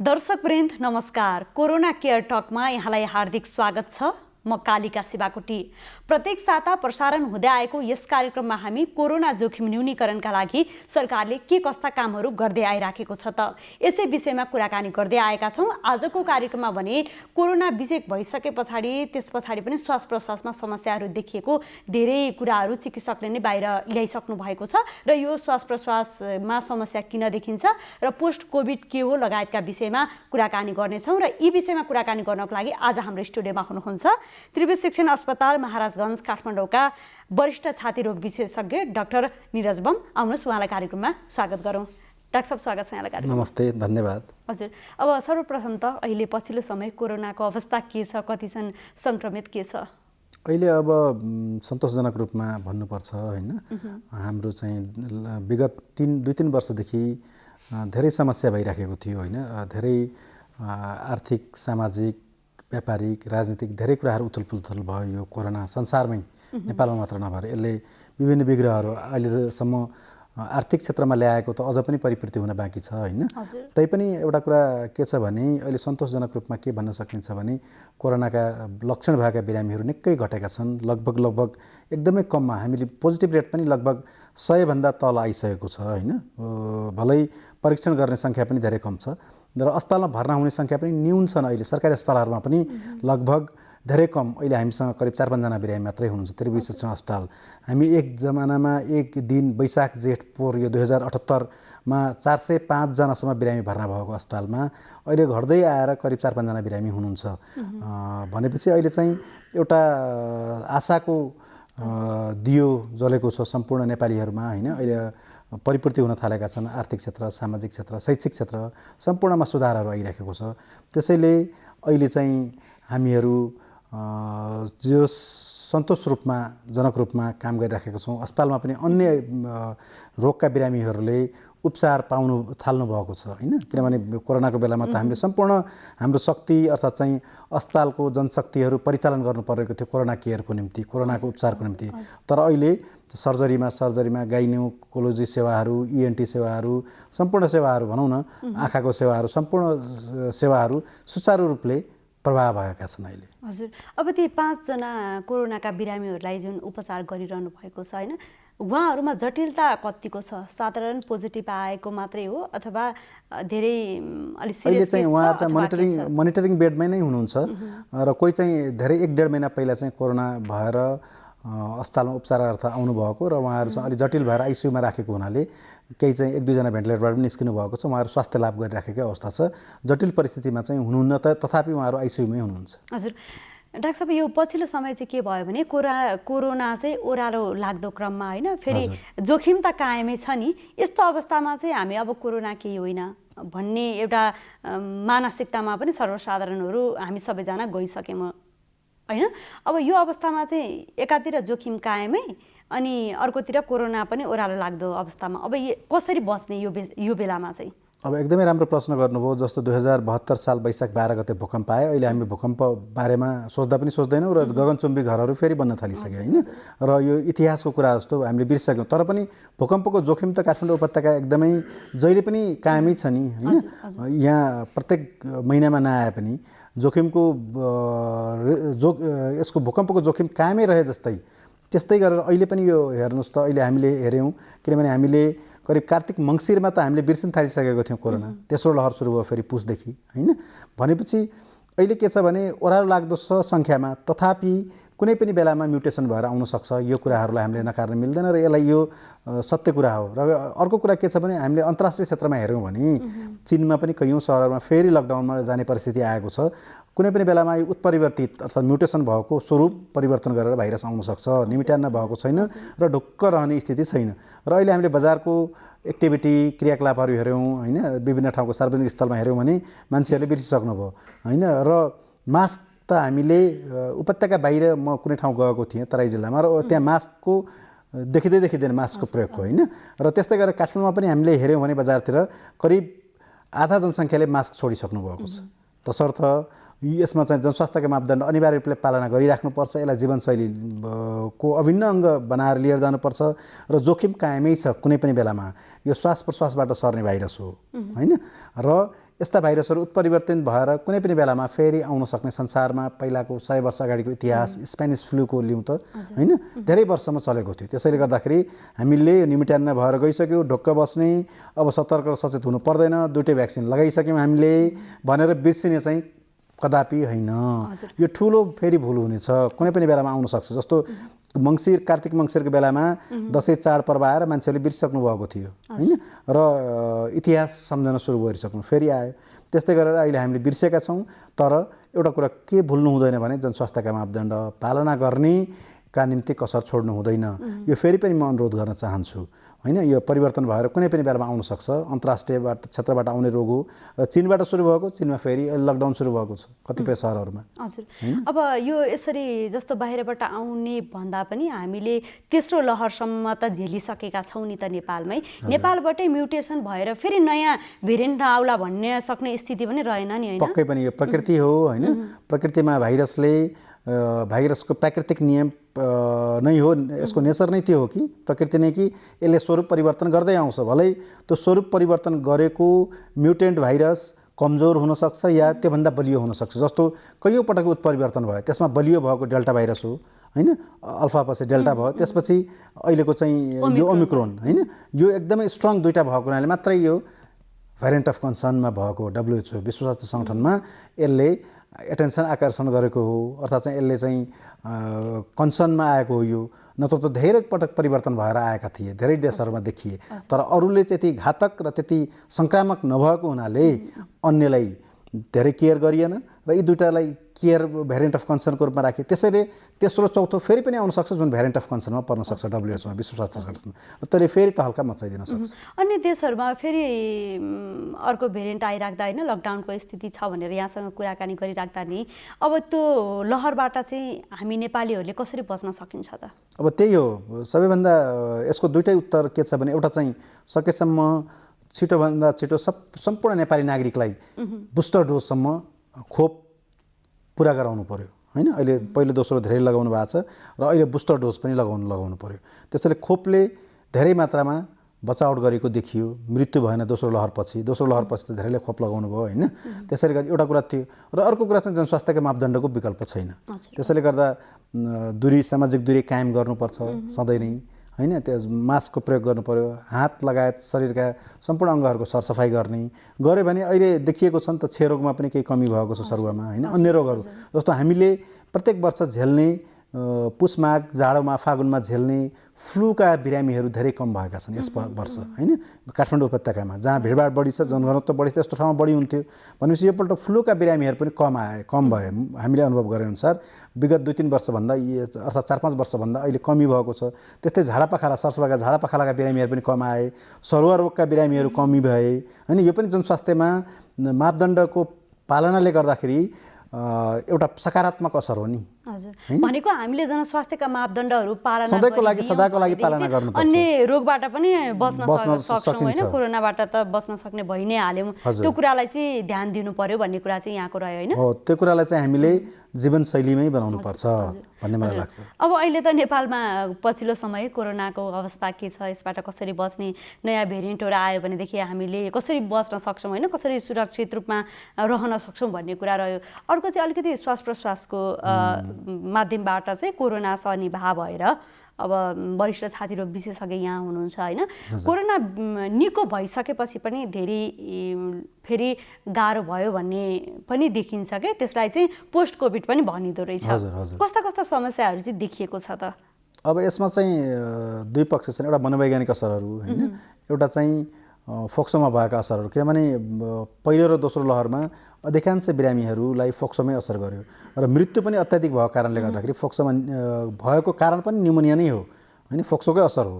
दर्शकवृन्द नमस्कार। Corona care टकमा यहाँलाई हार्दिक स्वागत छ। म कालिका शिवाकोटी। प्रत्येक साता प्रसारण हुँदै आएको यस कार्यक्रममा हामी कोरोना जोखिम न्यूनीकरणका लागि सरकारले के कस्ता कामहरू गर्दै आइराखेको छ त यसै विषयमा कुराकानी गर्दै आएका छौँ। आजको कार्यक्रममा भने कोरोना विषय भइसके पछाडि त्यस पछाडि पनि श्वास प्रश्वासमा समस्याहरू देखिएको धेरै कुराहरू चिकित्सकले नै बाहिर ल्याइसक्नु भएको छ र यो श्वास प्रश्वासमा समस्या किन देखिन्छ र पोस्ट कोभिड के हो लगायतका विषयमा कुराकानी गर्नेछौँ। र यी विषयमा कुराकानी गर्नको लागि आज हाम्रो स्टुडियोमा हुनुहुन्छ त्रिभुज शिक्षण अस्पताल महाराजगञ्ज काठमाडौँका वरिष्ठ छाती रोग विशेषज्ञ डाक्टर निरज बम। आउनुहोस् उहाँलाई कार्यक्रममा स्वागत गरौँ। डाक्टर साहब स्वागत छ यहाँलाई कार्यक्रममा। नमस्ते, धन्यवाद। हजुर, अब सर्वप्रथम त अहिले पछिल्लो समय कोरोनाको अवस्था के छ, कति छन् सङ्क्रमित, के छ? अहिले अब सन्तोषजनक रूपमा भन्नुपर्छ होइन। हाम्रो चाहिँ विगत 2-3 वर्षदेखि धेरै समस्या भइराखेको थियो होइन। धेरै आर्थिक, सामाजिक, व्यापारिक, राजनीतिक धेरै कुराहरू उथलपुथल भयो। यो कोरोना संसारमै, नेपालमा मात्र नभएर यसले विभिन्न विग्रहहरू अहिलेसम्म आर्थिक क्षेत्रमा ल्याएको त अझ पनि परिपूर्ति हुन बाँकी छ होइन। तैपनि एउटा कुरा के छ भने अहिले सन्तोषजनक रूपमा के भन्न सकिन्छ भने कोरोनाका लक्षण भएका बिरामीहरू निकै घटेका छन्। लगभग एकदमै कममा हामीले पोजिटिभ रेट पनि लगभग 100 भन्दा तल आइसकेको छ होइन। भलै परीक्षण गर्ने सङ्ख्या पनि धेरै कम छ र अस्पतालमा भर्ना हुने सङ्ख्या पनि न्यून छन्। अहिले सरकारी अस्पतालहरूमा पनि लगभग धेरै कम। अहिले हामीसँग करिब 4-5 जना बिरामी मात्रै हुनुहुन्छ त्रिभुज शिक्षण अस्पताल। हामी एक जमानामा एक दिन वैशाख जेठ पोहोर यो 2078मा 405 जनासम्म बिरामी भर्ना भएको अस्पतालमा अहिले घट्दै आएर करिब 4-5 जना बिरामी हुनुहुन्छ। भनेपछि अहिले चाहिँ एउटा आशाको दियो जलेको छ सम्पूर्ण नेपालीहरूमा होइन। अहिले परिपूर्ति हुन थालेका छन्। आर्थिक क्षेत्र, सामाजिक क्षेत्र, शैक्षिक क्षेत्र सम्पूर्णमा सुधारहरू आइरहेको छ। त्यसैले अहिले चाहिँ हामीहरू जो सन्तोष रूपमा, जनक रूपमा काम गरिराखेका छौँ। अस्पतालमा पनि अन्य रोगका बिरामीहरूले उपचार पाउनु थाल्नु भएको छ होइन। किनभने कोरोनाको बेलामा त हामीले सम्पूर्ण हाम्रो शक्ति अर्थात् चाहिँ अस्पतालको जनशक्तिहरू परिचालन गर्नु परेको थियो कोरोना केयरको निम्ति, कोरोनाको उपचारको निम्ति। तर अहिले सर्जरीमा गाइनोकोलोजी सेवाहरू, ENT सेवाहरू, सम्पूर्ण सेवाहरू भनौँ न, आँखाको सेवाहरू, सम्पूर्ण सेवाहरू सुचारू रूपले प्रभाव भएका छन् अहिले। हजुर, अब ती 5 जना कोरोनाका बिरामीहरूलाई जुन उपचार गरिरहनु भएको छ होइन, उहाँहरूमा जटिलता कतिको छ? साधारण पोजिटिभ आएको मात्रै हो अथवा धेरै अलि सिरियस केस छ? अहिले चाहिँ उहाँहरू चाहिँ मोनिटरिङ बेडमै नै हुनुहुन्छ र कोही चाहिँ धेरै 1-1.5 महिना पहिला चाहिँ कोरोना भएर अस्पतालमा उपचारार्थ आउनुभएको र उहाँहरू चाहिँ अलि जटिल भएर आइसियुमा राखेको हुनाले केही चाहिँ 1-2 जना भेन्टिलेटरबाट पनि निस्किनु भएको छ। उहाँहरू स्वास्थ्य लाभ गरिराखेकै अवस्था छ। जटिल परिस्थितिमा चाहिँ हुनुहुन्न तथापि उहाँहरू आइसियुमै हुनुहुन्छ। हजुर डाक्टर साहब, यो पछिल्लो समय चाहिँ के भयो भने कोरोना चाहिँ ओह्रालो लाग्दो क्रममा होइन, फेरि जोखिम त कायमै छ नि, यस्तो अवस्थामा चाहिँ हामी अब कोरोना केही होइन भन्ने एउटा मानसिकतामा पनि सर्वसाधारणहरू हामी सबैजना गइसक्यौँ होइन। अब यो अवस्थामा चाहिँ एकातिर जोखिम कायमै अनि अर्कोतिर कोरोना पनि ओह्रालो लाग्दो अवस्थामा अब कसरी बच्ने यो बेलामा चाहिँ? अब एकदमै राम्रो प्रश्न गर्नुभयो। जस्तो 2072 साल वैशाख 12 गते भूकम्प आयो। अहिले हामी भूकम्प बारेमा सोच्दा पनि सोच्दैनौँ र गगनचुम्बी घरहरू फेरि बन्न थालिसक्यो होइन। र यो इतिहासको कुरा जस्तो हामीले बिर्सक्यौँ। तर पनि भूकम्पको जोखिम त काठमाडौँ उपत्यका एकदमै जहिले पनि कायमै छ नि होइन। यहाँ प्रत्येक महिनामा नआए पनि जोखिमको यसको भूकम्पको जोखिम कायमै रहे जस्तै त्यस्तै गरेर अहिले पनि यो हेर्नुहोस् त, अहिले हामीले हेऱ्यौँ किनभने हामीले करिब कार्तिक मङ्सिरमा त हामीले बिर्सिन थालिसकेको थियौँ कोरोना। तेस्रो लहर सुरु भयो फेरि पुसदेखि होइन। भनेपछि अहिले के छ भने ओह्रालो लाग्दो छ सङ्ख्यामा, तथापि कुनै पनि बेलामा म्युटेसन भएर आउनसक्छ। यो कुराहरूलाई हामीले नकार्न मिल्दैन र यसलाई यो सत्य कुरा हो। र अर्को कुरा के छ भने हामीले अन्तर्राष्ट्रिय क्षेत्रमा हेऱ्यौँ भने चीनमा पनि कैयौँ सहरहरूमा फेरि लकडाउनमा जाने परिस्थिति आएको छ। कुनै पनि बेलामा यो उत्परिवर्तित अर्थात् म्युटेसन भएको स्वरूप परिवर्तन गरेर भाइरस आउनसक्छ। निमित्यान्न भएको छैन र ढुक्क रहने स्थिति छैन। र अहिले हामीले बजारको एक्टिभिटी, क्रियाकलापहरू हेऱ्यौँ होइन, विभिन्न ठाउँको सार्वजनिक स्थलमा हेऱ्यौँ भने मान्छेहरूले बिर्सिसक्नुभयो होइन। र मास्क त हामीले उपत्यका बाहिर म कुनै ठाउँ गएको थिएँ तराई जिल्लामा र त्यहाँ मास्कको देखिँदैन मास्कको प्रयोगको होइन। र त्यस्तै गरेर काठमाडौँमा पनि हामीले हेऱ्यौँ भने बजारतिर करिब आधा जनसङ्ख्याले मास्क छोडिसक्नु भएको छ। तसर्थ यसमा चाहिँ जनस्वास्थ्यका मापदण्ड अनिवार्य रूपले पालना गरिराख्नुपर्छ। यसलाई जीवनशैलीको अभिन्न अङ्ग बनाएर लिएर जानुपर्छ र जोखिम कायमै छ। कुनै पनि बेलामा यो श्वास प्रश्वासबाट सर्ने भाइरस हो होइन। र यस्ता भाइरसहरू उत्परिवर्तन भएर कुनै पनि बेलामा फेरि आउन सक्ने संसारमा पहिलाको 100 वर्ष अगाडिको इतिहास स्पेनिस फ्लूको लिउँ त हैन धेरै वर्षसम्म चलेको थियो। त्यसैले गर्दाखेरि हामीले निमिट्यान्न भएर गइसक्यो, ढोक्क बस्ने, अब सतर्क र सचेत हुनु पर्दैन, दुईटै भ्याक्सिन लगाइसक्यौँ हामीले भनेर बिर्सिने चाहिँ कदापि होइन। यो ठुलो फेरि भुल हुनेछ, कुनै पनि बेलामा आउन सक्छ। जस्तो मङ्सिर कार्तिक मङ्सिरको बेलामा दसैँ चाडपर्व आएर मान्छेहरूले बिर्सिसक्नु भएको थियो हैन र इतिहास सम्झन सुरु गरिसक्नु, फेरि आयो। त्यस्तै गरेर अहिले हामीले बिर्सेका छौँ। तर एउटा कुरा के भुल्नु हुँदैन भने जनस्वास्थ्यका मापदण्ड पालना गर्नेका निम्ति कसर छोड्नु हुँदैन। यो फेरि पनि म अनुरोध गर्न चाहन्छु हैन। यो परिवर्तन भएर कुनै पनि बेलामा आउन सक्छ। अन्तर्राष्ट्रिय क्षेत्रबाट आउने रोग हो र चीनबाट सुरु भएको, चीनमा फेरि लकडाउन सुरु भएको छ कतिपय सहरहरूमा। हजुर, अब यो यसरी जस्तो बाहिरबाट आउने भन्दा पनि हामीले तेस्रो लहरसम्म त झेलिसकेका छौँ नि त नेपालमै। नेपालबाटै म्युटेसन भएर फेरि नयाँ भेरिएन्ट आउला भन्ने सक्ने स्थिति पनि रहेन नि हैन? पक्कै पनि यो प्रकृति हो हैन। प्रकृतिमा भाइरसको प्राकृतिक नियम नै हो, यसको नेचर नै त्यो हो कि प्रकृति नै कि यसले स्वरूप परिवर्तन गर्दै आउँछ। भलै त्यो स्वरूप परिवर्तन गरेको म्युटेन्ट भाइरस कमजोर हुनसक्छ या त्योभन्दा बलियो हुनसक्छ। जस्तो कैयौँ पटक उत्परिवर्तन भयो, त्यसमा बलियो भएको डेल्टा भाइरस हो हैन, अल्फा पछि डेल्टा भयो, त्यसपछि अहिलेको चाहिँ यो ओमिक्रोन हैन। यो एकदमै स्ट्रङ दुईटा भएको हुनाले मात्रै यो भेरिएन्ट अफ कन्सर्नमा भएको WHO विश्व स्वास्थ्य सङ्गठनमा यसले एटेन्सन आकर्षण गरेको हो, अर्थात् चाहिँ यसले चाहिँ कन्सर्नमा आएको हो। यो नत्र त धेरै पटक परिवर्तन भएर आएका थिए, धेरै देशहरूमा देखिए। तर अरूले त्यति घातक र त्यति सङ्क्रामक नभएको हुनाले अन्यलाई धेरै केयर गरिएन र यी दुईटालाई केयर भेरिएन्ट अफ कन्सर्नको रूपमा राखियो। त्यसैले तेस्रो चौथो फेरि पनि आउन सक्छ जुन भेरिएन्ट अफ कन्सर्नमा पर्न सक्छ WHO विश्व स्वास्थ्य सङ्गठनमा, र त्यसले फेरि तहल्का मचाइदिन सक्छ। अन्य देशहरूमा फेरि अर्को भेरिएन्ट आइराख्दा होइन लकडाउनको स्थिति छ भनेर यहाँसँग कुराकानी गरिराख्दा नि अब त्यो लहरबाट चाहिँ हामी नेपालीहरूले कसरी बच्न सकिन्छ त? अब त्यही हो, सबैभन्दा यसको दुईटै उत्तर के छ भने एउटा चाहिँ सकेसम्म छिटोभन्दा छिटो सम्पूर्ण नेपाली नागरिकलाई बुस्टर डोजसम्म खोप पुरा गराउनु पर्यो हैन। अहिले पहिलो दोस्रो धेरै लगाउनु भएको छ र अहिले बुस्टर डोज पनि लगाउनु पर्यो। त्यसैले खोपले धेरै मात्रामा बचाउट गरेको देखियो, मृत्यु भएन दोस्रो लहरपछि त धेरैले खोप लगाउनु भयो हैन। त्यसैले गर्दा एउटा कुरा थियो र अर्को कुरा चाहिँ जनस्वास्थ्यका मापदण्डको विकल्प छैन। त्यसैले गर्दा सामाजिक दूरी कायम गर्नुपर्छ सधैँ नै हैन। त्यो मास्कको प्रयोग गर्नु पर्यो, हात लगायत शरीरका सम्पूर्ण अङ्गहरूको सरसफाइ गऱ्यो भने अहिले देखिएको छ नि त क्षयरोगमा पनि केही कमी भएको छ सरुवामा हैन। अन्य रोगहरू जस्तो हामीले प्रत्येक वर्ष झेल्ने पुष माघ जाडोमा फागुनमा झेल्ने फ्लूका बिरामीहरू धेरै कम भएका छन् यस वर्ष हैन। काठमाडौँ उपत्यकामा जहाँ भिडभाड बढी छ, जनघनत्व बढी छ, त्यस्तो ठाउँमा बढी हुन्थ्यो भनेपछि योपल्ट फ्लूका बिरामीहरू पनि कम भए हामीले अनुभव गरेअनुसार। विगत 2-3 वर्षभन्दा अर्थात् 4-5 वर्षभन्दा अहिले कमी भएको छ। त्यस्तै झाडापखाला सरसफाइका झाडापखालाका बिरामीहरू पनि कम आए, सरुवा रोगका बिरामीहरू कमी भए हैन। यो पनि जनस्वास्थ्यमा मापदण्डको पालनाले गर्दाखेरि एउटा सकारात्मक असर हो नि। हजुर, भनेको हामीले जनस्वास्थ्यका मापदण्डहरू पालना सधैँको लागि सदाको लागि पालना गर्नुपर्छ। अन्य रोगबाट पनि बच्न सक्छौँ हैन, कोरोनाबाट त बच्न सक्ने भइ नै हाल्यौँ। त्यो कुरालाई चाहिँ ध्यान दिनु पर्यो भन्ने कुरा चाहिँ यहाँको रह्यो हैन। हो, त्यो कुरालाई चाहिँ हामीले जीवनशैलीमै बनाउनुपर्छ भन्ने मलाई लाग्छ। अब अहिले त नेपालमा पछिल्लो समय कोरोनाको अवस्था के छ, यसबाट कसरी बच्ने, नयाँ भेरिएन्टहरू आयो भनेदेखि हामीले कसरी बच्न सक्छौँ हैन, कसरी सुरक्षित रूपमा रहन सक्छौँ भन्ने कुरा रह्यो। अर्को चाहिँ अलिकति श्वास प्रश्वासको माध्यमबाट चाहिँ कोरोना सनिभा भएर अब वरिष्ठ छातीरोग विशेषज्ञ यहाँ हुनुहुन्छ हैन। कोरोना निको भइसकेपछि पनि धेरै फेरि गाह्रो भयो भन्ने पनि देखिन्छ के, त्यसलाई चाहिँ पोस्ट कोभिड पनि भनिँदो रहेछ। कस्ता कस्ता समस्याहरू चाहिँ देखिएको छ त? अब यसमा चाहिँ दुई पक्ष छन्। एउटा मनोवैज्ञानिक असरहरू हैन, एउटा चाहिँ फोक्सोमा भएका असरहरू। किनभने पहिलो र दोस्रो लहरमा अधिकांश बिरामीहरूलाई फोक्सोमै असर गर्यो र मृत्यु पनि अत्याधिक भएको कारणले गर्दाखेरि फोक्सोमा भएको कारण पनि न्युमोनिया नै हो हैन, फोक्सोकै असर हो।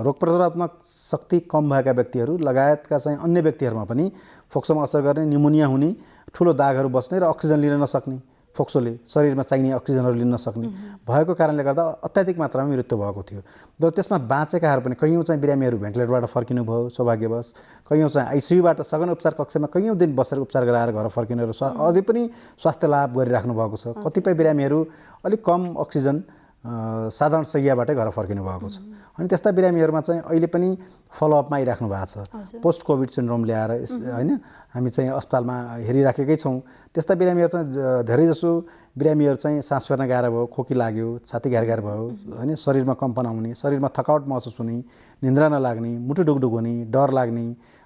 रोग प्रतिरोधात्मक शक्ति कम भएका व्यक्तिहरू लगायतका चाहिँ अन्य व्यक्तिहरूमा पनि फोक्सोमा असर गर्ने, न्युमोनिया हुने, ठुलो दागहरू बस्ने र अक्सिजन लिन नसक्ने, फोक्सोले शरीरमा चाहिने अक्सिजनहरू लिन नसक्ने भएको कारणले गर्दा अत्याधिक मात्रामा मृत्यु भएको थियो। र त्यसमा बाँचेकाहरू पनि कैयौँ चाहिँ बिरामीहरू भेन्टिलेटरबाट फर्किनु भयो सौभाग्यवश, कैयौँ चाहिँ आइसियुबाट सघन उपचार कक्षमा कैयौँ दिन बसेर उपचार गराएर घर फर्किनेहरू अझै पनि स्वास्थ्य लाभ गरिराख्नु भएको छ। कतिपय बिरामीहरू अलिक कम अक्सिजन साधारण शैय्याबाटै घर फर्किनु भएको छ। अनि त्यस्ता बिरामीहरूमा चाहिँ अहिले पनि फलोअपमा आइराख्नु भएको छ। पोस्ट कोभिड सिन्ड्रोम ल्याएर होइन हामी चाहिँ अस्पतालमा हेरिराखेकै छौँ। त्यस्ता बिरामीहरू चाहिँ धेरैजसो बिरामीहरू चाहिँ सास फेर्न गाह्रो भयो, खोकी लाग्यो, छाती घ्यार भयो होइन, शरीरमा कम्पन आउने, शरीरमा थकावट महसुस हुने, निन्द्रा नलाग्ने, मुटु ढुकढुक हुने, डर लाग्ने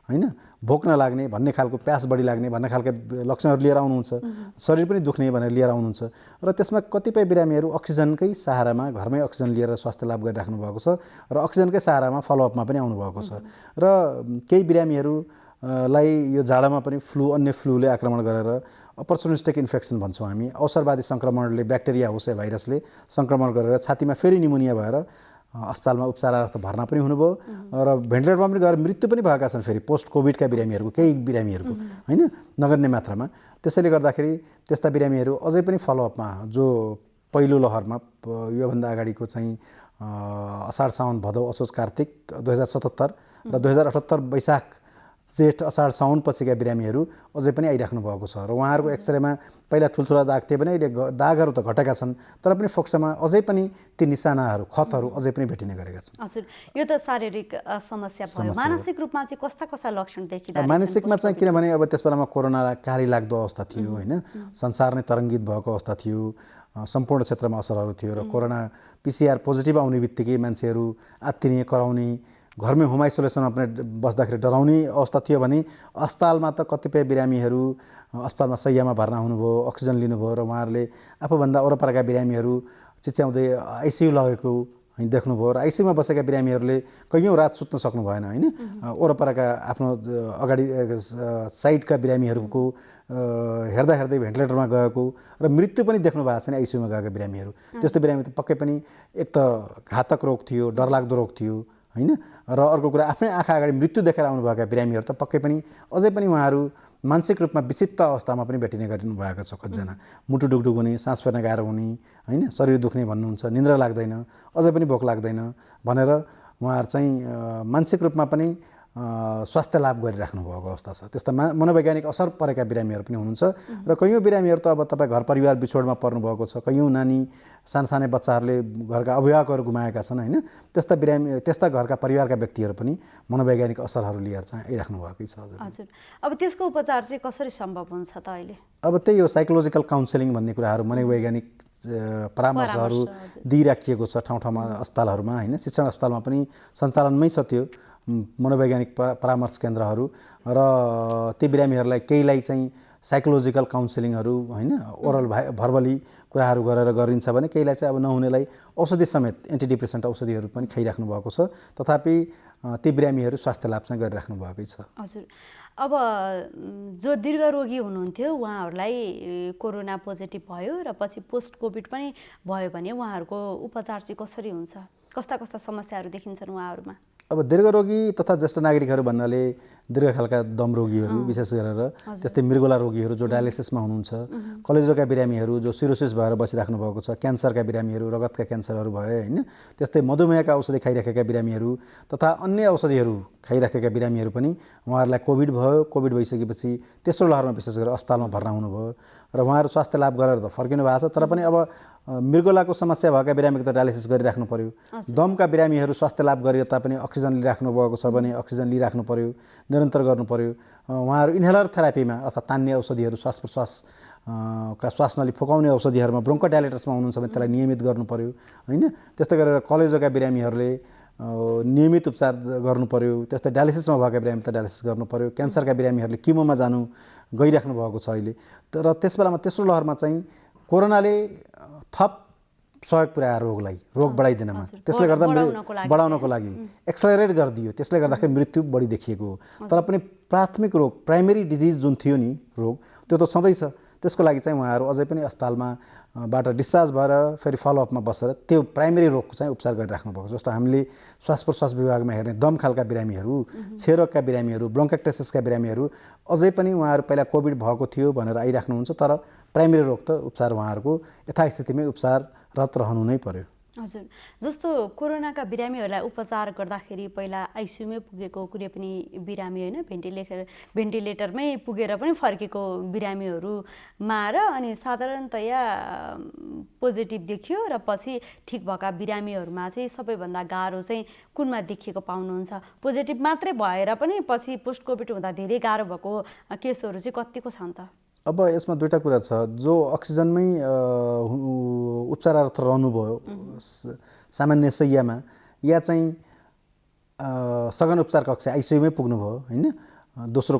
होइन, भोक नलाग्ने भन्ने खालको, प्यास बढी लाग्ने भन्ने खालको लक्षणहरू लिएर आउनुहुन्छ। शरीर पनि दुख्ने भनेर लिएर आउनुहुन्छ र त्यसमा कतिपय बिरामीहरू अक्सिजनकै सहारामा घरमै अक्सिजन लिएर स्वास्थ्य लाभ गरिराख्नु भएको छ र अक्सिजनकै सहारामा फलोअपमा पनि आउनुभएको छ। र केही बिरामीहरूलाई यो जाडामा पनि अन्य फ्लूले आक्रमण गरेर अपर्चुनिस्टिक इन्फेक्सन भन्छौँ हामी, अवसरवादी सङ्क्रमणले, ब्याक्टेरिया होस् या भाइरसले सङ्क्रमण गरेर छातीमा फेरि निमोनिया भएर अस्पतालमा उपचारार्थ भर्ना पनि हुनुभयो र भेन्टिलेटरमा पनि गएर मृत्यु पनि भएका छन् फेरि पोस्ट कोभिडका बिरामीहरूको, केही बिरामीहरूको होइन, नगर्ने मात्रामा। त्यसैले गर्दाखेरि त्यस्ता बिरामीहरू अझै पनि फलोअपमा, जो पहिलो लहरमा योभन्दा अगाडिको चाहिँ असाढ साउन भदौ असोज कार्तिक 2077 र 2078 वैशाख जेठ असाढ साउन पछिका बिरामीहरू अझै पनि आइराख्नु भएको छ र उहाँहरूको एक्सरेमा पहिला ठुल्ठुला दाग थिए भने अहिले दागहरू त घटेका छन्, तर पनि फोक्सोमा अझै पनि ती निशानाहरू, खतहरू अझै पनि भेटिने गरेका छन्। हजुर, यो त शारीरिक समस्या भयो। मानसिक रूपमा चाहिँ कस्ता कस्ता लक्षण देखिरहेका छन्? मानसिकमा चाहिँ किनभने अब त्यस बेलामा कोरोना कारी लाग्दो अवस्था थियो होइन, संसार नै तरङ्गित भएको अवस्था थियो, सम्पूर्ण क्षेत्रमा असरहरू थियो र कोरोना PCR पोजिटिभ आउने बित्तिकै मान्छेहरू आत्तिने, कराउने, घरमै होम आइसोलेसनमा पनि बस्दाखेरि डराउने अवस्था थियो भने अस्पतालमा त कतिपय बिरामीहरू अस्पतालमा शैय्यामा भर्ना हुनुभयो, अक्सिजन लिनुभयो र उहाँहरूले आफूभन्दा वरपरका बिरामीहरू चिच्याउँदै आइसियु लगेको देख्नुभयो र आइसियुमा बसेका बिरामीहरूले कैयौँ रात सुत्न सक्नु भएन होइन, वरपरका आफ्नो अगाडि साइडका बिरामीहरूको हेर्दा हेर्दै भेन्टिलेटरमा गएको र मृत्यु पनि देख्नु भएको छ नि आइसियुमा गएका बिरामीहरू। त्यस्तो बिरामी त पक्कै पनि एक त घातक रोग थियो, डरलाग्दो रोग थियो होइन, र अर्को कुरा आफ्नै आँखा अगाडि मृत्यु देखेर आउनुभएका बिरामीहरू त पक्कै पनि अझै पनि उहाँहरू मानसिक रूपमा विक्षिप्त अवस्थामा पनि भेटिने गरिनु भएको छ। कतिजना मुटु ढुकढुक हुने, सास फेर्न गाह्रो हुने होइन, शरीर दुख्ने भन्नुहुन्छ, निन्द्रा लाग्दैन, अझै पनि भोक लाग्दैन भनेर उहाँहरू चाहिँ मानसिक रूपमा पनि स्वास्थ्य लाभ गरिराख्नु भएको अवस्था छ। त्यस्ता मनोवैज्ञानिक असर परेका बिरामीहरू पनि हुनुहुन्छ र कैयौँ बिरामीहरू त अब तपाईँ घर परिवार बिछोडमा पर्नुभएको छ, कैयौँ नानी, सानसानै बच्चाहरूले घरका अभिभावकहरू गुमाएका छन् होइन, त्यस्ता घरका परिवारका व्यक्तिहरू पनि मनोवैज्ञानिक असरहरू लिएर चाहिँ आइराख्नु भएकै छ। हजुर, अब त्यसको उपचार चाहिँ कसरी सम्भव हुन्छ त अहिले? अब त्यही हो साइकोलोजिकल काउन्सिलिङ भन्ने कुराहरू, मनोवैज्ञानिक परामर्शहरू दिइराखिएको छ ठाउँ ठाउँमा, अस्पतालहरूमा होइन, शिक्षण अस्पतालमा पनि सञ्चालनमै छ त्यो मनोवैज्ञानिक परामर्श केन्द्रहरू र ती बिरामीहरूलाई केहीलाई चाहिँ साइकोलोजिकल काउन्सिलिङहरू होइन, ओरल भर्बली कुराहरू गरेर गरिन्छ भने केहीलाई चाहिँ अब नहुनेलाई औषधि समेत एन्टिडिप्रेसेन्ट औषधिहरू पनि खाइराख्नु भएको छ। तथापि ती बिरामीहरू स्वास्थ्य लाभ चाहिँ गरिराख्नु भएकै छ। हजुर, अब जो दीर्घरोगी हुनुहुन्थ्यो उहाँहरूलाई कोरोना पोजिटिभ भयो र पछि पोस्ट कोभिड पनि भयो भने उहाँहरूको उपचार चाहिँ कसरी हुन्छ? कस्ता कस्ता समस्याहरू देखिन्छन् उहाँहरूमा? अब दीर्घरोगी तथा ज्येष्ठ नागरिकहरू भन्नाले दीर्घकालका दम रोगीहरू, विशेष गरेर त्यस्तै मृगोला रोगीहरू जो डायलिसिसमा हुनुहुन्छ, कलेजोका बिरामीहरू जो सिरोसिस भएर बसिराख्नु भएको छ, क्यान्सरका बिरामीहरू, रगतका क्यान्सरहरू भए होइन, त्यस्तै मधुमेहका औषधि खाइराखेका बिरामीहरू तथा अन्य औषधिहरू खाइराखेका बिरामीहरू पनि उहाँहरूलाई कोभिड भयो। कोभिड भइसकेपछि तेस्रो लहरमा विशेष गरेर अस्पतालमा भर्ना हुनुभयो र उहाँहरू स्वास्थ्य लाभ गरेर त फर्किनु भएको छ, तर पनि अब मृगोलाको समस्या भएका बिरामीको त डायलिसिस गरिराख्नु पर्यो। दमका बिरामीहरू स्वास्थ्य लाभ गरेर तापनि अक्सिजन लिइराख्नु भएको छ भने अक्सिजन लिइराख्नु पर्यो, निरन्तर गर्नु पर्यो। उहाँहरू इन्हेलर थेरापीमा अर्थात् तान्ने औषधिहरू, श्वास प्रश्वास का श्वास नली फुकाउने औषधिहरूमा ब्रोन्कोडाइलेटर्समा हुनुहुन्छ भने त्यसलाई नियमित गर्नु पर्यो होइन। त्यस्तै गरेर कलेजोका बिरामीहरूले नियमित उपचार गर्नु पर्यो। त्यस्तै डायलिसिसमा भएका बिरामीले त डायलिसिस गर्नु पर्यो। क्यान्सरका बिरामीहरूले किमोमा जानु गइराख्नु भएको छ अहिले। तर त्यस बेलामा तेस्रो लहरमा चाहिँ कोरोनाले थप सहयोग पुर्यायो रोगलाई, रोग बढाइदिनमा। त्यसले गर्दा बढाउनको लागि एक्सलरेट गरिदियो। त्यसले गर्दाखेरि मृत्यु बढी देखिएको हो। तर पनि प्राथमिक रोग, प्राइमेरी डिजिज जुन थियो नि रोग, त्यो त छँदैछ। त्यसको लागि चाहिँ उहाँहरू अझै पनि अस्पतालमा बाट डिस्चार्ज भएर फेरि फलोअपमा बसेर त्यो प्राइमेरी रोगको चाहिँ उपचार गरिराख्नु भएको छ। जस्तो हामीले श्वास प्रश्वास विभागमा हेर्ने दम खालका बिरामीहरू, क्षयरोगका बिरामीहरू, ब्रोन्काइटिसका बिरामीहरू अझै पनि उहाँहरू पहिला कोभिड भएको थियो भनेर आइराख्नुहुन्छ। तर प्राइमेरी रोग त उपचार उहाँहरूको यथास्थितिमै उपचाररत रहनु नै पर्यो। हजुर, जस्तो कोरोनाका बिरामीहरूलाई उपचार गर्दाखेरि पहिला आइसियुमै पुगेको कुनै पनि बिरामी होइन, भेन्टिलेटरमै पुगेर पनि फर्केको बिरामीहरूमा र अनि साधारणतया पोजिटिभ देखियो र पछि ठिक भएका बिरामीहरूमा चाहिँ सबैभन्दा गाह्रो चाहिँ कुनमा देखिएको पाउनुहुन्छ? पोजिटिभ मात्रै भएर पनि पछि पोस्ट कोभिड हुँदा धेरै गाह्रो भएको केसहरू चाहिँ कतिको छन् त? अब यसमा दुईटा कुरा छ। जो अक्सिजनमै उपचारार्थ रहनुभयो सामान्य शैय्यामा, या चाहिँ सघन उपचार कक्ष आइसियुमै पुग्नुभयो होइन, दोस्रो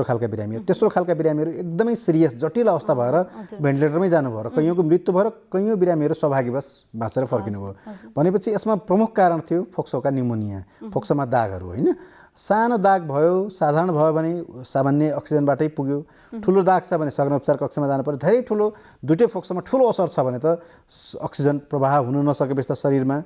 खालका बिरामीहरू, तेस्रो खालका बिरामीहरू एकदमै सिरियस जटिल अवस्था भएर भेन्टिलेटरमै जानुभयो र कैयौँको मृत्यु भएर कैयौँ बिरामीहरू सौभाग्यवश बाँचेर फर्किनुभयो। भनेपछि यसमा प्रमुख कारण थियो फोक्सोका न्युमोनिया, फोक्सोमा दागहरू होइन। सानो दाग भयो, साधारण भयो भने सामान्य अक्सिजनबाटै पुग्यो, ठुलो दाग छ भने सघन उपचार कक्षमा जानु पर्यो, धेरै ठुलो दुइटै फोक्सोमा ठुलो असर छ भने त अक्सिजन प्रवाह हुन नसकेपछि त शरीरमा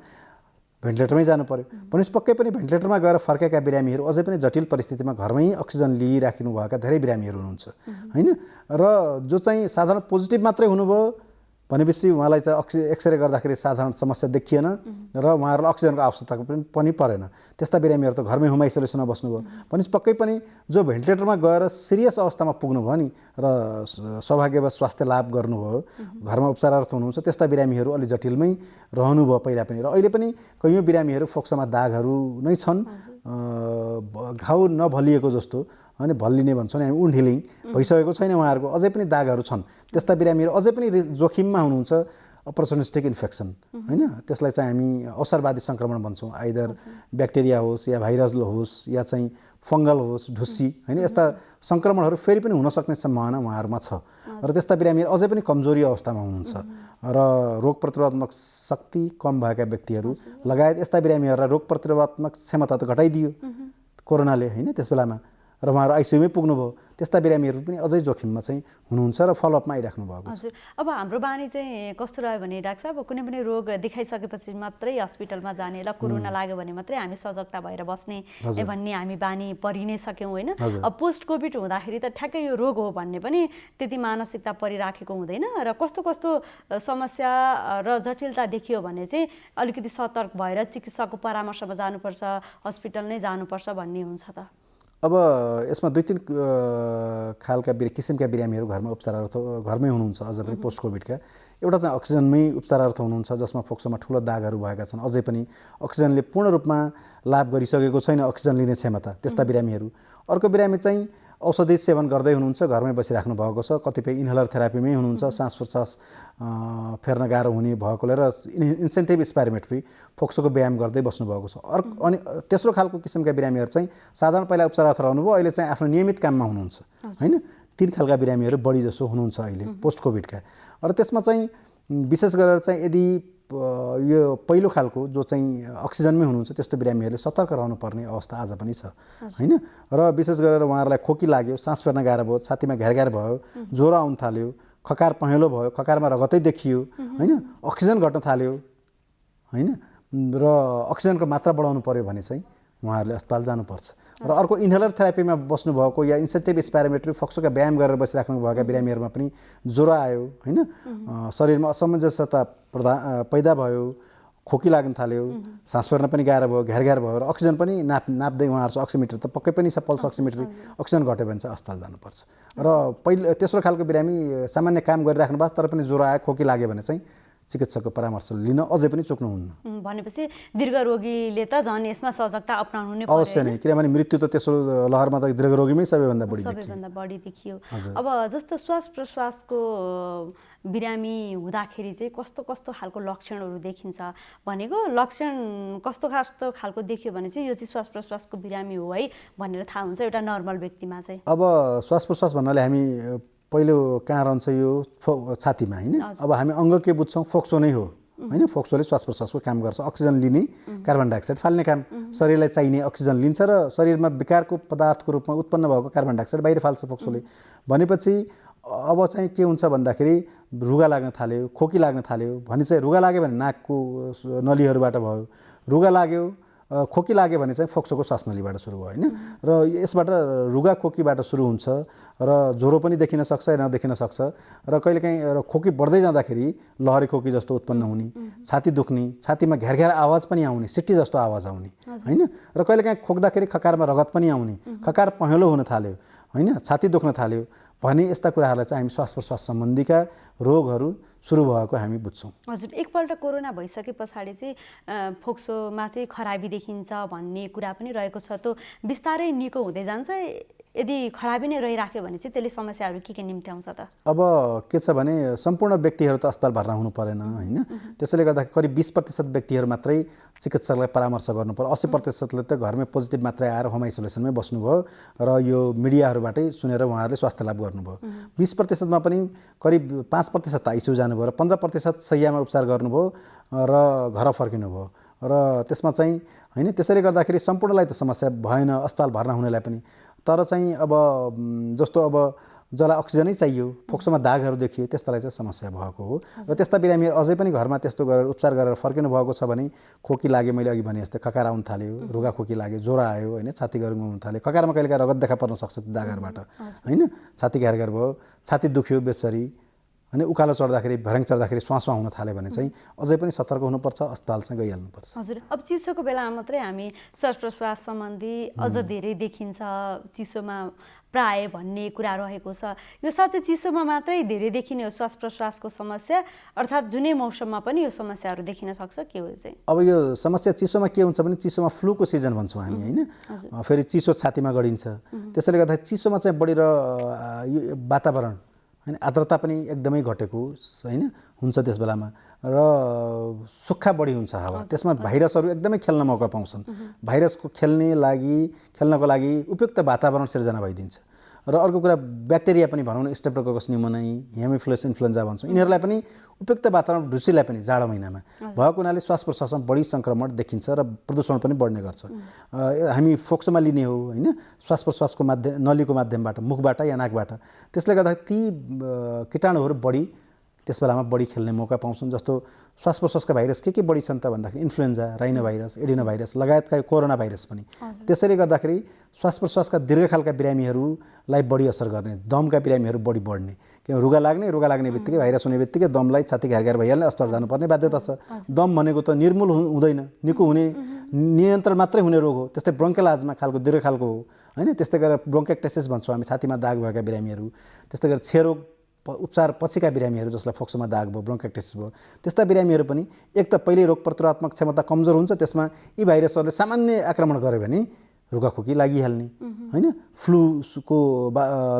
भेन्टिलेटरमै जानु पर्यो। भनेपछि पक्कै पनि भेन्टिलेटरमा गएर फर्केका बिरामीहरू अझै पनि जटिल परिस्थितिमा घरमै अक्सिजन लिइराख्नु भएका धेरै बिरामीहरू हुनुहुन्छ होइन। र जो चाहिँ साधारण पोजिटिभ मात्रै हुनुभयो भनेपछि उहाँलाई चाहिँ एक्सरे गर्दाखेरि साधारण समस्या देखिएन र उहाँहरूलाई अक्सिजनको आवश्यकता पनि परेन। त्यस्ता बिरामीहरू त घरमै होम आइसोलेसनमा बस्नुभयो। भनेपछि पक्कै पनि जो भेन्टिलेटरमा गएर सिरियस अवस्थामा पुग्नुभयो नि र सौभाग्यवश स्वास्थ्य लाभ गर्नुभयो, घरमा उपचारार्थ हुनुहुन्छ, त्यस्ता बिरामीहरू अलि जटिलमै रहनुभयो पहिला पनि। र अहिले पनि कैयौँ बिरामीहरू फोक्सोमा दागहरू नै छन्, घाउ नभलिएको जस्तो अनि भल्लिने भन्छौँ नि हामी, वुन्ड हिलिङ भइसकेको छैन उहाँहरूको, अझै पनि दागहरू छन्। त्यस्ता बिरामीहरू अझै पनि जोखिममा हुनुहुन्छ अपरचुनिस्टिक इन्फेक्सन होइन। त्यसलाई चाहिँ हामी अवसरवादी सङ्क्रमण भन्छौँ। आइदर ब्याक्टेरिया होस् या भाइरस होस् या चाहिँ फङ्गल होस्, ढुस्सी होइन, यस्ता सङ्क्रमणहरू फेरि पनि हुनसक्ने सम्भावना उहाँहरूमा छ। र त्यस्ता बिरामीहरू अझै पनि कमजोरी अवस्थामा हुनुहुन्छ र रोग प्रतिरोधात्मक शक्ति कम भएका व्यक्तिहरू लगायत यस्ता बिरामीहरूलाई रोग प्रतिरोधात्मक क्षमता त घटाइदियो कोरोनाले होइन त्यस बेलामा, र उहाँहरू आइसियुमै पुग्नुभयो। त्यस्ता बिरामीहरू पनि अझै जोखिममा चाहिँ हुनुहुन्छ र फलोअपमा आइराख्नु भएको छ। हजुर, अब हाम्रो बानी चाहिँ कस्तो रह्यो भने डाक्टर साहब, कुनै पनि रोग देखाइसकेपछि मात्रै हस्पिटलमा जाने, ल कोरोना लाग्यो भने मात्रै हामी सजगता भएर बस्ने भन्ने हामी बानी परि नै सक्यौँ होइन। अब पोस्ट कोभिड हुँदाखेरि त ठ्याक्कै यो रोग हो भन्ने पनि त्यति मानसिकता परिराखेको हुँदैन र कस्तो कस्तो समस्या र जटिलता देखियो भने चाहिँ अलिकति सतर्क भएर चिकित्सकको परामर्शमा जानुपर्छ, हस्पिटल नै जानुपर्छ भन्ने हुन्छ त? अब यसमा दुई तिन खालका किसिमका बिरामीहरू घरमै हुनुहुन्छ अझ पनि पोस्ट कोभिडका। एउटा चाहिँ अक्सिजनमै उपचारार्थ हुनुहुन्छ जसमा फोक्सोमा ठुलो दागहरू भएका छन्, अझै पनि अक्सिजनले पूर्ण रूपमा लाभ गरिसकेको छैन अक्सिजन लिने क्षमता, त्यस्ता बिरामीहरू। अर्को बिरामी चाहिँ औषधि सेवन गर्दै हुनुहुन्छ, घरमै बसिराख्नु भएको छ, कतिपय इन्हेलर थेरापीमै हुनुहुन्छ, सास प्रश्वास फेर्न गाह्रो हुने भएकोले र इन्सेन्टिभ स्पाइरोमेट्री फोक्सोको व्यायाम गर्दै बस्नुभएको छ। अनि तेस्रो खालको किसिमका बिरामीहरू चाहिँ साधारण पहिला उपचारार्थ रहनुभयो, अहिले चाहिँ आफ्नो नियमित काममा हुनुहुन्छ होइन। तीन खालका बिरामीहरू बढी जसो हुनुहुन्छ अहिले पोस्ट कोभिडका। र त्यसमा चाहिँ विशेष गरेर चाहिँ यदि यो पहिलो खालको जो चाहिँ अक्सिजनमै हुनुहुन्छ त्यस्तो बिरामीहरूले सतर्क रहनुपर्ने अवस्था आज पनि छ होइन। र विशेष गरेर उहाँहरूलाई खोकी लाग्यो, सास फेर्न गाह्रो भयो, छातीमा घ्यार भयो, ज्वरो आउन थाल्यो, खकार पहेँलो भयो, खकारमा रगतै देखियो होइन, अक्सिजन घट्न थाल्यो होइन, र अक्सिजनको मात्रा बढाउनु पर्यो भने चाहिँ उहाँहरूले अस्पताल जानुपर्छ। र अर्को इन्हेलर थेरापीमा बस्नुभएको या इन्सेन्टिभ स्पाइरोमेट्री फोक्सोका व्यायाम गरेर बसिराख्नु भएका बिरामीहरूमा पनि ज्वरो आयो होइन, शरीरमा असमञ्जसता पैदा भयो, खोकी लाग्न थाल्यो, सास फेर्न पनि गाह्रो भयो, घ्यार भयो, र अक्सिजन पनि नाप्दै उहाँहरू अक्सिमिटर त पक्कै पनि छ, पल्स अक्सिमिटर, अक्सिजन घट्यो भने चाहिँ अस्पताल जानुपर्छ। र तेस्रो खालको बिरामी सामान्य काम गरिराख्नु भएको तर पनि ज्वरो आयो, खोकी लाग्यो भने चाहिँ चिकित्सकको परामर्श लिन अझै पनि चुक्नुहुन्न। भनेपछि दीर्घरोगीले त झन् यसमा सजगता अपनाउनु नै पर्यो। अवश्य नै, किनभने मृत्यु त तेस्रो लहरमा त दीर्घरोगीमै सबैभन्दा बढी देखियो। अब जस्तो श्वास प्रश्वासको बिरामी हुँदाखेरि चाहिँ कस्तो कस्तो खालको लक्षणहरू देखिन्छ भनेको, लक्षण कस्तो खालको देखियो भने चाहिँ यो चाहिँ श्वास प्रश्वासको बिरामी हो है भनेर थाहा हुन्छ एउटा नर्मल व्यक्तिमा चाहिँ? अब श्वास प्रश्वास भन्नाले हामी पहिलो कहाँ रहन्छ यो छातीमा होइन। अब हामी अङ्ग के बुझ्छौँ, फोक्सो नै हो होइन। फोक्सोले श्वास प्रश्वासको काम गर्छ, अक्सिजन लिने, कार्बन डाइअक्साइड फाल्ने काम, शरीरलाई चाहिने अक्सिजन लिन्छ र शरीरमा विकारको पदार्थको रूपमा उत्पन्न भएको कार्बन डाइअक्साइड बाहिर फाल्छ फोक्सोले। भनेपछि अब चाहिँ के हुन्छ भन्दाखेरि रुगा लाग्न थाल्यो, खोकी लाग्न थाल्यो भने चाहिँ रुगा लाग्यो भने नाकको नलीहरूबाट भयो, रुगा लाग्यो खोकी लाग्यो भने चाहिँ फोक्सोको श्वास नलीबाट सुरु भयो होइन र यसबाट रुगा खोकीबाट सुरु हुन्छ र ज्वरो पनि देखिन सक्छ नदेखिन सक्छ र कहिलेकाहीँ खोकी बढ्दै जाँदाखेरि लहरे खोकी जस्तो उत्पन्न हुने छाती दुख्ने छातीमा घ्यार घ्यार आवाज पनि आउने सिट्टी जस्तो आवाज आउने होइन र कहिलेकाहीँ खोक्दाखेरि खकारमा रगत पनि आउने खकार पहेँलो हुन थाल्यो होइन छाती दुख्न थाल्यो भने यस्ता कुराहरूलाई चाहिँ हामी श्वास प्रश्वास सम्बन्धीका रोगहरू सुरु भएको हामी बुझ्छौँ। हजुर, एकपल्ट कोरोना भइसके पछाडि चाहिँ फोक्सोमा चाहिँ खराबी देखिन्छ भन्ने कुरा पनि रहेको छ। त्यो बिस्तारै निको हुँदै जान्छ। यदि खराबी नै रहिराख्यो भने चाहिँ त्यसले समस्याहरू के निम्त्याउँछ त? अब के छ भने सम्पूर्ण व्यक्तिहरू त अस्पताल भर्ना हुनु परेन होइन, त्यसैले गर्दा करिब 20% व्यक्तिहरू मात्रै चिकित्सकलाई परामर्श गर्नु पर्यो। 80%ले त घरमै पोजिटिभ मात्रै आएर होम आइसोलेसनमै बस्नुभयो र यो मिडियाहरूबाटै सुनेर उहाँहरूले स्वास्थ्य लाभ गर्नुभयो। 20%मा पनि करिब 5% त आइसियु जानुभयो र 15% शैय्यामा उपचार गर्नुभयो र घर फर्किनुभयो र त्यसमा चाहिँ होइन। त्यसैले गर्दाखेरि सम्पूर्णलाई त समस्या भएन अस्पताल भर्ना हुनेलाई पनि, तर चाहिँ अब जस्तो अब जसलाई अक्सिजनै चाहियो फोक्सोमा दागहरू देखियो त्यस्तालाई चाहिँ समस्या भएको हो र त्यस्ता बिरामीहरू अझै पनि घरमा त्यस्तो गरेर उपचार गरेर फर्किनु भएको छ भने खोकी लाग्यो, मैले अघि भने जस्तै खकार आउन थाल्यो, रुगा खोकी लाग्यो, ज्वरो आयो होइन, छाती गरुङ हुन थाल्यो, खकारमा कहिलेकाहीँ रगत देखा पर्न सक्छ दागहरूबाट होइन, छाती घ्यार घ्यार भयो, छाती दुख्यो बेसरी अनि उकालो चढ्दाखेरि भर्याङ चढ्दाखेरि स्वास हुन थाल्यो भने चाहिँ अझै पनि सतर्क हुनुपर्छ, अस्पताल चाहिँ गइहाल्नुपर्छ। हजुर, अब चिसोको बेलामा मात्रै हामी श्वास प्रश्वास सम्बन्धी अझ धेरै देखिन्छ चिसोमा प्राय भन्ने कुरा रहेको छ। यो साँच्चै चिसोमा मात्रै धेरै देखिने हो श्वास प्रश्वासको समस्या, अर्थात् जुनै मौसममा पनि यो समस्याहरू देखिन सक्छ के हो चाहिँ? अब यो समस्या चिसोमा के हुन्छ भने चिसोमा फ्लूको सिजन भन्छौँ हामी होइन, फेरि चिसो छातीमा गडिन्छ। त्यसैले गर्दा चिसोमा चाहिँ बढी र यो वातावरण होइन आर्द्रता पनि एकदमै घटेको होइन हुन्छ त्यस बेलामा र सुक्खा बढी हुन्छ हावा, त्यसमा भाइरसहरू एकदमै खेल्न मौका पाउँछन्। भाइरसको खेल्नको लागि उपयुक्त वातावरण सिर्जना भइदिन्छ र अर्को कुरा ब्याक्टेरिया पनि भनौँ न, स्टेप्टोकोकस न्युमोनिया, हेमोफिलस इन्फ्लुएन्जा भन्छौँ, यिनीहरूलाई पनि उपयुक्त वातावरण ढुसीलाई पनि जाडो महिनामा भएको हुनाले श्वास प्रश्वासमा बढी सङ्क्रमण देखिन्छ र प्रदूषण पनि बढ्ने गर्छ। हामी फोक्सोमा लिने हो होइन, श्वास प्रश्वासको नलीको माध्यमबाट, मुखबाट या नाकबाट, त्यसले गर्दा ती कीटाणुहरू बढी त्यस बेलामा बढी खेल्ने मौका पाउँछन्। जस्तो श्वास प्रश्वासका भाइरस के बढी छन् त भन्दाखेरि influenza, rhino virus, adeno virus लगायतका कोरोना भाइरस पनि। त्यसैले गर्दाखेरि श्वास प्रश्वासका दीर्घकालका बिरामीहरूलाई बढी असर गर्ने, दमका बिरामीहरू बढी बढ्ने, किन रुगा लाग्ने बित्तिकै भाइरस हुने बित्तिकै दमलाई छाती घ्यार घ्यार भइहाल्ने, अस्पताल जानुपर्ने बाध्यता छ। दम भनेको त निर्मूल हुँदैन, निको हुने, नियन्त्रण मात्रै हुने रोग हो। त्यस्तै ब्रोङ्कियल आजमा खालको दीर्घकालको हो होइन। त्यस्तै गरेर ब्रोङ्काइटिस भन्छौँ हामी, छातीमा दाग भएका बिरामीहरू, त्यस्तै गरेर क्षयरोग उपचार पछिका बिरामीहरू जसलाई फोक्सोमा दाग भयो, ब्रोङ्काइटिस भयो, त्यस्ता बिरामीहरू पनि एक त पहिले रोग प्रतिरोधात्मक क्षमता कमजोर हुन्छ, त्यसमा यी भाइरसहरूले सामान्य आक्रमण गर्यो भने रुगाखोकी लागिहाल्ने होइन, फ्लूको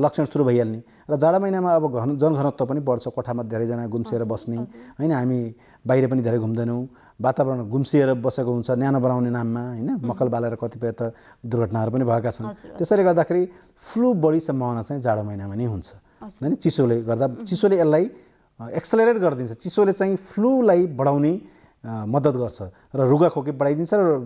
लक्षण सुरु भइहाल्ने र जाडो महिनामा अब जनघनत्व पनि बढ्छ, कोठामा धेरैजना गुम्सिएर बस्ने होइन, हामी बाहिर पनि धेरै घुम्दैनौँ, वातावरण गुम्सिएर बसेको हुन्छ न्यानो बनाउने नाममा होइन, मक्कल बालेर कतिपय त दुर्घटनाहरू पनि भएका छन्। त्यसैले गर्दाखेरि फ्लू बढी सम्भावना चाहिँ जाडो महिनामा नै हुन्छ होइन। चिसोले गर्दा चिसोले यसलाई एक्सलेरेट गरिदिन्छ, चिसोले चाहिँ फ्लूलाई बढाउने मद्दत गर्छ र रुगाखोकी बढाइदिन्छ र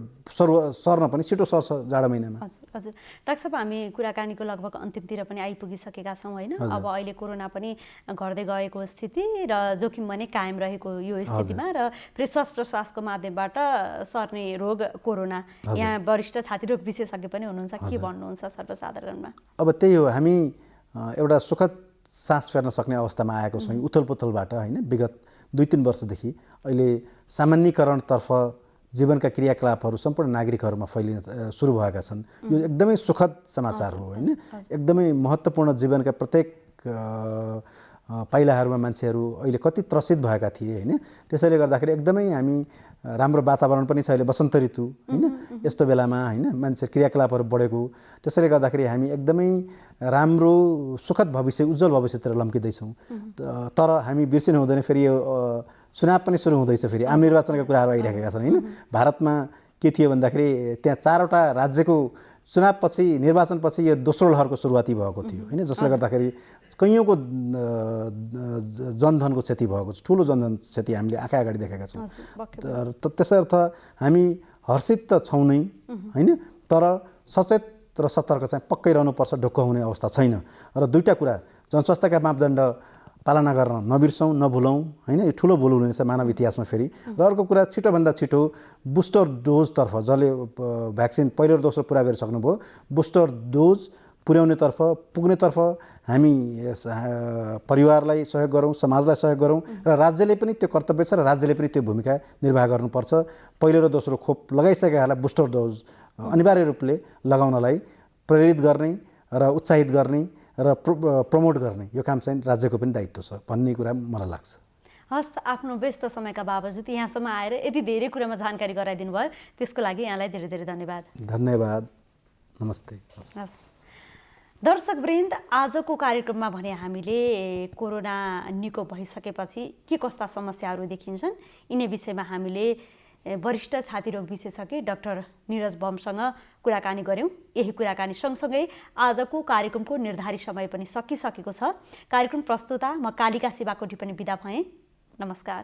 सर्न पनि छिटो सर्छ जाडो महिनामा। हजुर, डाक्टर साहब हामी कुराकानीको लगभग अन्तिमतिर पनि आइपुगिसकेका छौँ होइन। अब अहिले कोरोना पनि घट्दै गएको स्थिति र जोखिम पनि कायम रहेको यो स्थितिमा र फेरि श्वास प्रश्वासको माध्यमबाट सर्ने रोग कोरोना, यहाँ वरिष्ठ छातीरोग विशेषज्ञ पनि हुनुहुन्छ, के भन्नुहुन्छ सर्वसाधारणमा? अब त्यही हो, हामी एउटा सुखद सास फेर्न सक्ने अवस्थामा आएको छौँ उथलपुथलबाट होइन। विगत 2-3 वर्षदेखि अहिले सामान्यीकरणतर्फ जीवनका क्रियाकलापहरू सम्पूर्ण नागरिकहरूमा फैलिन सुरु भएका छन्। यो एकदमै सुखद समाचार हो होइन। एकदमै महत्त्वपूर्ण जीवनका प्रत्येक पाइलाहरूमा मान्छेहरू अहिले कति त्रसित भएका थिए होइन। त्यसैले गर्दाखेरि एकदमै हामी राम्रो वातावरण पनि छ अहिले, वसन्त ऋतु होइन, यस्तो बेलामा होइन मान्छे क्रियाकलापहरू बढेको, त्यसैले गर्दाखेरि हामी एकदमै राम्रो सुखद भविष्य, उज्जवल भविष्यतिर लम्किँदैछौँ। तर हामी बिर्सिनु हुँदैन, फेरि यो चुनाव पनि सुरु हुँदैछ, फेरि आम निर्वाचनका कुराहरू आइरहेका छन् होइन। भारतमा के थियो भन्दाखेरि त्यहाँ 4वटा राज्यको चुनावपछि, निर्वाचनपछि यो दोस्रो लहरको सुरुवाती भएको थियो होइन, जसले गर्दाखेरि कैयौँको जनधनको क्षति भएको छ, ठुलो जनधन क्षति हामीले आँखा अगाडि देखेका छौँ। त्यसर्थ हामी हर्षित त छौँ नै होइन, तर सचेत र सतर्क चाहिँ पक्कै रहनुपर्छ, ढुक्क हुने अवस्था छैन। र दुईटा कुरा, जनस्वास्थ्यका मापदण्ड पालना गर्न नबिर्सौँ, नभुलौँ होइन। यो ठुलो भुल हुनेछ मानव इतिहासमा फेरि। र अर्को कुरा, छिटोभन्दा छिटो बुस्टर डोजतर्फ, जसले भ्याक्सिन पहिलो र दोस्रो पुरा गरिसक्नुभयो, बुस्टर डोज पुर्याउनेतर्फ, पुग्नेतर्फ हामी परिवारलाई सहयोग गरौँ, समाजलाई सहयोग गरौँ र राज्यले पनि त्यो कर्तव्य छ र राज्यले पनि त्यो भूमिका निर्वाह गर्नुपर्छ। पहिलो र दोस्रो खोप लगाइसकेकाहरूलाई बुस्टर डोज अनिवार्य रूपले लगाउनलाई प्रेरित गर्ने र उत्साहित गर्ने र प्रमोट गर्ने यो काम चाहिँ राज्यको पनि दायित्व छ भन्ने कुरा मलाई लाग्छ। हस्, आफ्नो व्यस्त समयका बावजुद यहाँसम्म आएर यति धेरै कुरामा जानकारी गराइदिनु भयो, त्यसको लागि यहाँलाई धेरै धेरै धन्यवाद। धन्यवाद, नमस्ते। हस् दर्शकवृन्द, आजको कार्यक्रममा भने हामीले कोरोना निको भइसकेपछि के कस्ता समस्याहरू देखिन्छन् यिनै विषयमा हामीले वरिष्ठ छातीरोग विशेषज्ञ डाक्टर निरज बमसँग कुराकानी गऱ्यौँ। यही कुराकानी सँगसँगै आजको कार्यक्रमको निर्धारित समय पनि सकिसकेको छ। कार्यक्रम प्रस्तुता म कालिका शिवाकोटी पनि बिदा भएँ। नमस्कार।